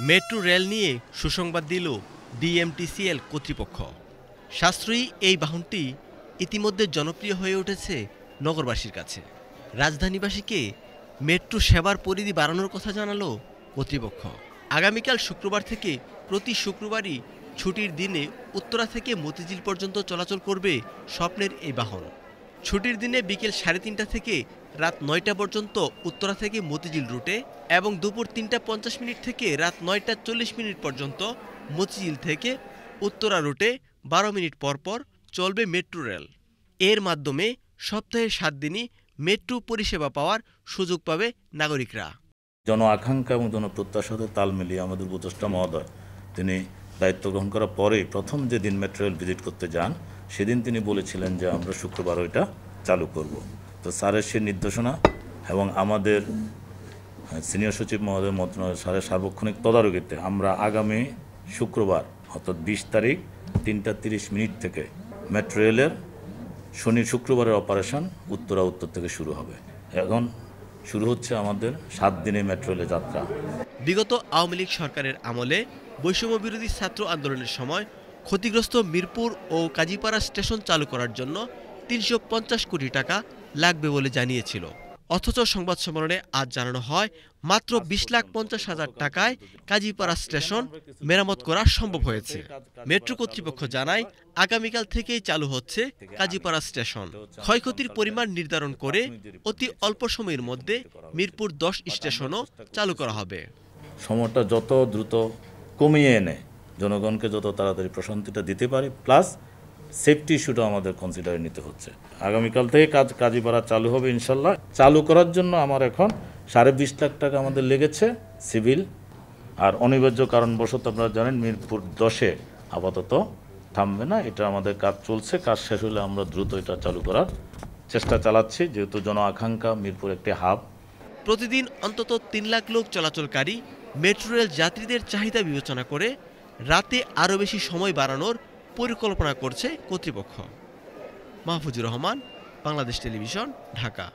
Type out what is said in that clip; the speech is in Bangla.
মেট্রো রেল নিয়ে সুসংবাদ দিল ডিএমটিসিএল কর্তৃপক্ষ। সাশ্রয়ী এই বাহনটি ইতিমধ্যে জনপ্রিয় হয়ে উঠেছে নগরবাসীর কাছে। রাজধানীবাসীকে মেট্রো সেবার পরিধি বাড়ানোর কথা জানালো কর্তৃপক্ষ। আগামীকাল শুক্রবার থেকে প্রতি শুক্রবারই ছুটির দিনে উত্তরা থেকে মতিঝিল পর্যন্ত চলাচল করবে স্বপ্নের এই বাহন। ছুটির দিনে বিকেল 3:30 থেকে রাত 9টা পর্যন্ত উত্তরা থেকে মতিঝিল রুটে এবং দুপুর 3:50 থেকে রাত 9:40 পর্যন্ত মতিঝিল থেকে উত্তরা রুটে 12 মিনিট পর পর চলবে মেট্রো রেল। এর মাধ্যমে সপ্তাহে 7 দিনই মেট্রো পরিষেবা পাওয়ার সুযোগ পাবে নাগরিকরা। জন আকাঙ্ক্ষা এবং জনপ্রত্যাশাতে তাল মিলিয়ে আমাদের উপদেষ্টা মহোদয় তিনি দায়িত্ব গ্রহণ করার পরেই প্রথম যেদিন মেট্রো রেল ভিজিট করতে যান সেদিন তিনি বলেছিলেন যে আমরা শুক্রবার ওইটা চালু করব। তো স্যারের সে নির্দেশনা এবং আমাদের সিনিয়র সচিব মহোদয় স্যারের সার্বক্ষণিক তদারকিতে আমরা আগামী শুক্রবার অর্থাৎ 20 তারিখ 3:30 থেকে মেট্রো রেলের শুক্রবারের অপারেশন উত্তর থেকে শুরু হবে। এখন শুরু হচ্ছে আমাদের 7 দিনের মেট্রো রেলের যাত্রা। বিগত আওয়ামী লীগ সরকারের আমলে বৈষম্য বিরোধী ছাত্র আন্দোলনের সময় ক্ষতিগ্রস্ত মিরপুর ও কাজীপাড়া স্টেশন চালু করার জন্য 350 কোটি টাকা লাগবে বলে জানিয়েছিল। অথচ সংবাদ সম্মেলনে আজ জানানো হয় মাত্র 20,50,000 টাকায় কাজীপাড়া স্টেশন মেরামত করা সম্ভব হয়েছে। মেট্রো কর্তৃপক্ষ জানায় আগামীকাল থেকেই চালু হচ্ছে কাজীপাড়া স্টেশন। ক্ষয়ক্ষতির পরিমাণ নির্ধারণ করে অতি অল্প সময়ের মধ্যে মিরপুর 10 স্টেশনও চালু করা হবে। সময়টা যত দ্রুত কমিয়ে এনে জনগণকে যত তাড়াতাড়ি প্রশান্তিটা দিতে পারি, প্লাস সেফটি ইস্যুটা আমাদের কনসিডারে নিতে হচ্ছে। আগামীকাল থেকে কাজীপাড়া চালু হবে ইনশাল্লাহ। চালু করার জন্য আমার এখন 20.5 লাখ টাকা আমাদের লেগেছে সিভিল, আর অনিবার্য কারণবশত আপনারা জানেন মিরপুর 10-এ আপাতত থামবে না, এটা আমাদের কাজ চলছে। কাজ শেষ হলে আমরা দ্রুত এটা চালু করার চেষ্টা চালাচ্ছি, যেহেতু জন আকাঙ্ক্ষা মিরপুর একটি হাব। প্রতিদিন অন্তত 3 লাখ লোক চলাচলকারী মেট্রো রেল যাত্রীদের চাহিদা বিবেচনা করে রাতে আরও বেশি সময় বাড়ানোর পরিকল্পনা করছে কর্তৃপক্ষ। মাহফুজুর রহমান, বাংলাদেশ টেলিভিশন, ঢাকা।